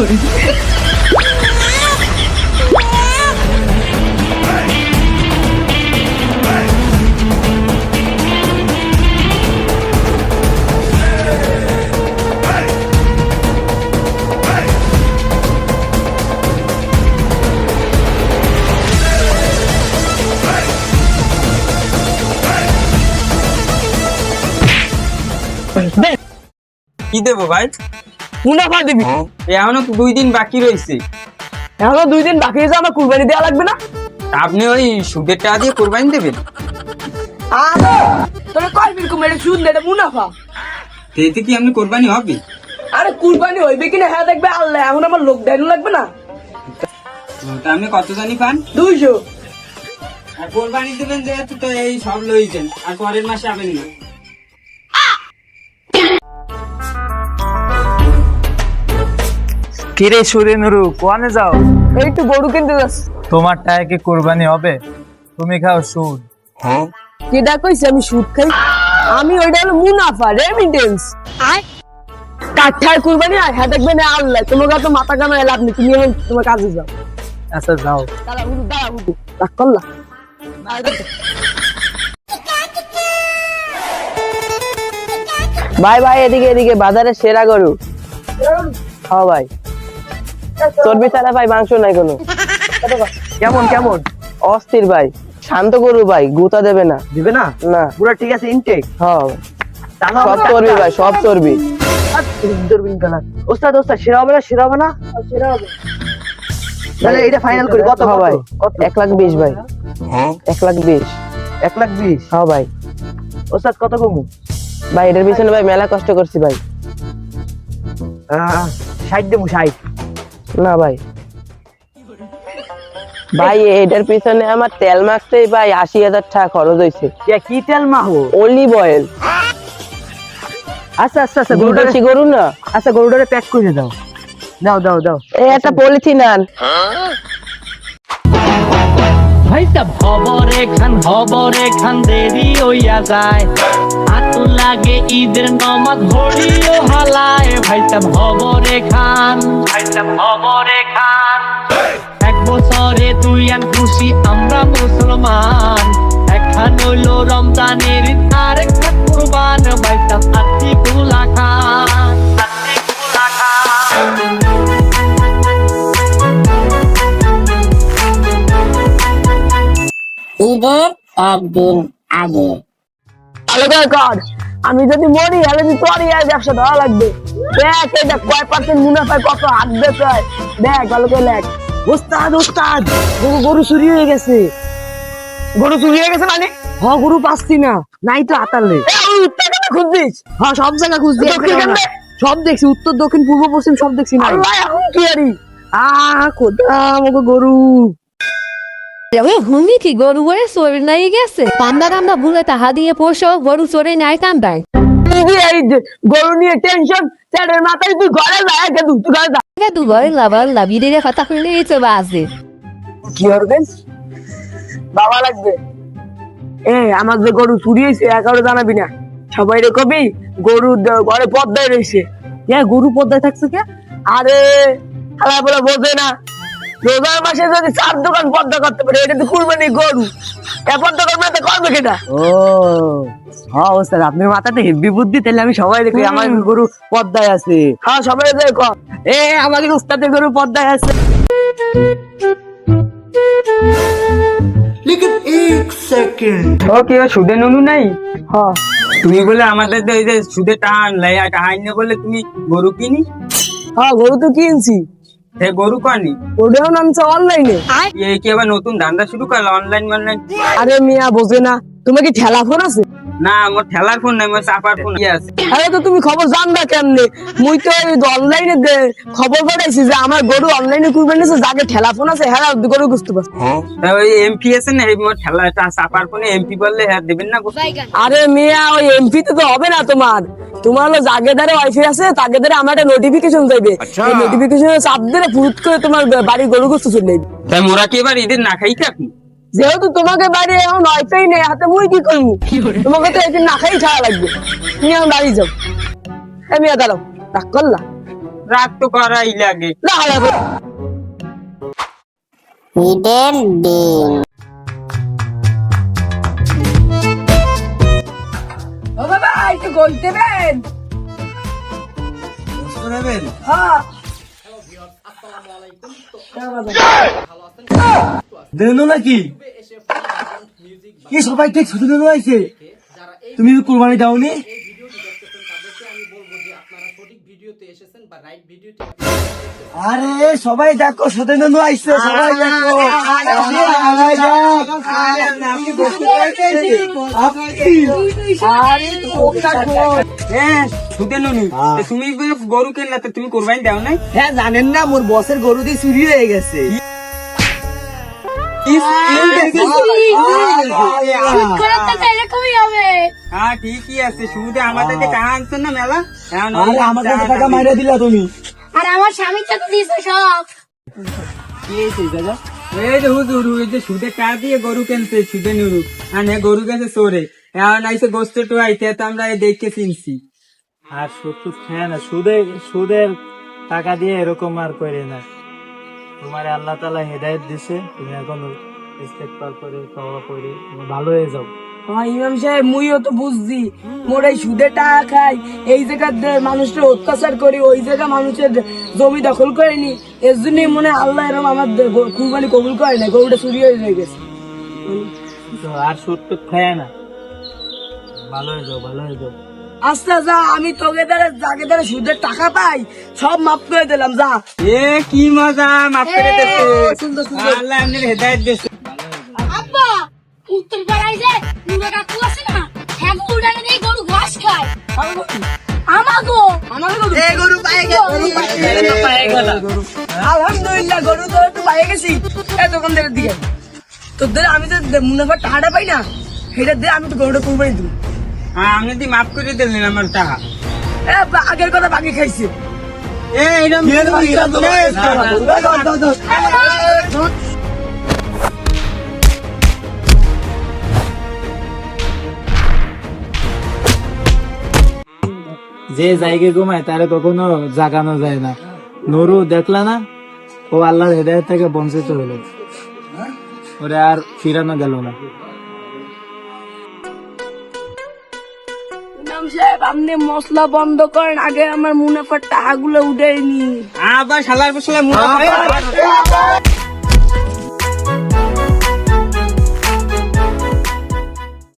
কি দেবো ভাই? মুনাফা দিবি। এখনো 2 দিন বাকি রয়েছে। এখনো 2 দিন বাকি আছে, আমার কুরবানি দেওয়া লাগবে না? আপনি ওই সুদের টাকা দিয়ে কোরবানি দেবেন? তোরা কয় বিরকম এটা সুদ না, এটা মুনাফা। এতে কি আপনি কোরবানি হবে? আরে কুরবানি হইবে কিনা হ্যাঁ দেখবে আল্লাহ, এখন আমার লোক দেখানো লাগবে না। তা আপনি কত জানি পান? 200। আর কোরবানি দেবেন যেহেতু তো এই সব লইছেন, আর পরের মাসে আবেন না। কিরে সুরেনুরু, কোয়ানে যাও? এই তো গরু কিনতে যাচ্ছি। তোমার টাকা কি কোরবানি হবে? তুমি খাও সুদ। কেডা কইছে আমি সুদ খাই? আমি ওইটা হলো মুনাফা, রেমিটেন্স। কাঠার কুরবানি আর হ্যাঁ দেখবে না আল্লাহ, তোমাকে তো মাথা কামা লাভ নেই, তুমি এখন তোমার কাজে যাও। আচ্ছা যাও। রাগ করলা? ভাই ভাই এদিকে এদিকে, বাজারের সেরা গরু। হ্যাঁ ভাই, চর্বি ছাড়া ভাই মাংস নাই কোনো। কেমন কেমন? অস্থির ভাই, শান্ত গরু ভাই, গুতা দেবে না। দিবে না? না পুরো ঠিক আছে, ইনটেক। হ্যাঁ সব চর্বি ভাই, সব চর্বি। ওস্তাদ ওস্তাদ সেরা হবে না? সেরা হবে না? সেরা হবে। তাহলে এটা ফাইনাল করি, কত হ্যাঁ ভাই, কত? 1,20,000 ভাই। 1,20,000। 1,20,000? হ্যাঁ ভাই। ওস্তাদ কত কমু? ভাই এটার পিছনে ভাই মেলা কষ্ট করছি ভাই। 60 দেবো, 60। না ভাই, ভাই এটার পিছনে আমার তেল মাখতেই ভাই 80,000 টাকা খরচ হয়েছে। কি তেল মাহো? Olive oil. আচ্ছা আচ্ছা আচ্ছা, দুধের গরু না। আচ্ছা গরুটারে প্যাক করে দাও। দাও দাও দাও। এই একটা পলিথিন আন। ভাইটা খবরে খান দেরি হইয়া যায়, হাত লাগে ঈদের নমাজ ভরিও হালায়। ভাইটা খবরে খান 1 বছরে 2 আন খুশি আমরা মুসলমান। একখান হইল রমজানের ঈদ, আর একটা কুরবান। ভাইটা আত্মি কুলা খান। ঈদের একদিন আগে আমি যদি মরি তাহলে তোরই ব্যবসা দেওয়া লাগবে। দেখ এটা কয় পার্সেন্ট মুনাফায় কত হাত বেচে হয়, দেখ ভালো করে লেখ। ওস্তাদ ওস্তাদ, গরু চুরি হয়ে গেছে। গরু চুরি হয়ে গেছে মানে? হ্যাঁ, গরু পাচ্ছি না, নাই তো হাতালে। খুঁজছিস? হ্যাঁ, সব জায়গা খুঁজছি, সব দেখছি, উত্তর দক্ষিণ পূর্ব পশ্চিম সব দেখছি না। এখন কি আরি কোথা আমাকে গরু। হুমি কি গরু বলে চোর নাই গেছে, কান্দা কান্দা ভুলে তাহা দিয়ে পোষো, গরু চোরে নাই কান্দায়। গরু নিয়ে টেনশন, চ্যাটের মাথায় তুই ঘরে যা, তুই ঘরে যা। তুই ঘরে লাভার লাভি রে কথা শুনলে চলে আসে। কি করবেন? বাবা লাগবে। আমার যে গরু চুরি হয়েছে একারে জানাবি না, সবাই রে কবি গরু ঘরে পদ্মায় রয়েছে। গরু পদ্মায় থাকছে কে? আরে খালা বলে বোঝে না, রোজার মাসে যদি 4 দোকান পদ্মা করতে পারে, এটা তো কুরবানি গরু। পদ্মা করবে কেটা? ও হ্যাঁ ওস্তাদ, আপনার মাথাতে হেভি বুদ্ধি। তাহলে আমি সবাই দেখি আমার গরু পদ্মায় আছে। হ্যাঁ সবাই দেখো, আমাদের উস্তাদের গরু পদ্মায় আছে। ওকে, সুদে নুনু নাই? হ্যাঁ, তুমি বলে আমাদের এই যে সুদে টান লাইয়া টাহাই না বলে তুমি গরু কিনি? হ্যাঁ গরু তো কিনছি। সে গরু কনি? ওটাও নামছে অনলাইনে। এই কি আবার নতুন ধান্দা শুরু করলো, অনলাইন অনলাইন? আরে মিয়া বোঝে না, তোমার কি ঠেলা ফোন আছে? না, আমার ঠেলার ফোন নাই, আমার চাপার ফোন আছে। আরে তো তুমি খবর জানবা কেমনে? মুই তো অনলাইনে খবর পাঠাইছি যে আমার গরু অনলাইনে কুরবানি আছে, যাকে ঠেলা ফোন আছে হ্যাঁ গরু বুঝতে পারছি। ওই এমপি আছে না, এই ঠেলা চাপার ফোনে এমপি বললে হ্যাঁ দেবেন না? আরে মিয়া ওই এমপি তে তো হবে না, তোমার হলো যাকে ধারে ওয়াইফাই আছে তাকে ধারে আমার একটা নোটিফিকেশন যাইবে। এই নোটিফিকেশনে চাপ দিলে ফুট করে তোমার বাড়ি গরু গোস্ত চলে যাবে। তাই মোরা কি এবার ঈদের না খাই থাকি? যেহেতু তোমাকে বাড়ি এখন ওয়াইফাই নেই হাতে, মুই কি করবো? তোমাকে তো একদিন না খাই ছাড়া লাগবে। তুমি এখন বাড়ি যাও। মিয়া দাঁড়াও, রাগ করলা? রাগ তো করাই লাগে। না হিডেন বিন। ও বাবা একটু গোল দেবেন। হ্যাঁ দেন নাকি কি সবাই ঠিক ছুটি দেন আইছে, তুমি কুরবানি দাওনি? আরে সবাই দেখো সতেন্দ্র আইছে, সবাই দেখো। হ্যাঁ শুধু নুনি, তুমি গরু কিনলা তো তুমি কোরবানি দাও নাই? হ্যাঁ জানেন না মোর বসের গরু দিয়ে চুরি হয়ে গেছে। হ্যাঁ ঠিকই আছে, শুধু আমাদের টাকা আনছেন না মেলা। আরে আমার কাছে টাকা মাইরা দিলা তুমি। আর আমার স্বামীর সাথে দিয়েছে সব। কি হয়েছে দাদা? এই যে হুজুর এই যে সুদে টাকা দিয়ে গরু কিনছে, সুদে নুরু আর গরু গেছে চোরে, এখন আইসে গোস্ত টু আইতে তো আমরা দেখে চিনছি। আর সুদ টুদ খায় না, সুদের টাকা দিয়ে এরকম আর করে না। তোমার আল্লাহ তাআলা হেদায়েত দিছে, তুমি এখন ইস্তেগফার করে তওবা করে তুমি ভালো হয়ে যাও। হ্যাঁ ইমাম সাহেব মুইও তো বুঝছি, মোর এই সুদে টাকা খাই, এই জায়গা মানুষটা অত্যাচার করি, ওই জায়গা মানুষের জমি দখল করেনি, এর জন্যই মনে হয় আল্লাহ এরকম আমার কুরবানি কবুল করে না, গরুটা চুরি হয়ে গেছে। তো আর সুদ টুদ খায় না, ভালো হয়ে যাও, ভালো হয়ে যাও। আচ্ছা যা, আমি তোকে যাকে দ্বারা সুদের টাকা পাই সব মাফ করে দিলাম, যা। এ কি মজা, মাফ করে দিচ্ছে আল্লাহ, এমনি হেদায়েত দিচ্ছে। আব্বা উত্তর পাড়ায় যে নুরা কাকু আছে না, হ্যাঁ উড়ানে দিয়ে গরু ঘাস খায়। আমাগো এই গরু পায়ে আলহামদুলিল্লাহ, গরু তো একটু পায়ে গেছি। এই দোকানদারের দিকে তোদের আমি তো মুনাফার টাকাটা পাই না, সেটা দিয়ে আমি তো গরুটা কুরবানি দিব। হ্যাঁ আপনি দি মাফ করে দিলেন আমার টাকা। আগের কথা বাকি খাইছে। এইরকম যে জায়গায় ঘুমায় তারে কখনো জাগানো যায় না। নুরু দেখলা না, ও আল্লাহর হেদায়েত থেকে বঞ্চিত হলো, ওরে আর ফিরানো গেল না। ইমাম সাহেব আপনি মশলা বন্ধ করেন, আগে আমার মুনাফার টাকাগুলো উঠাই নি। আবার শালার বসলে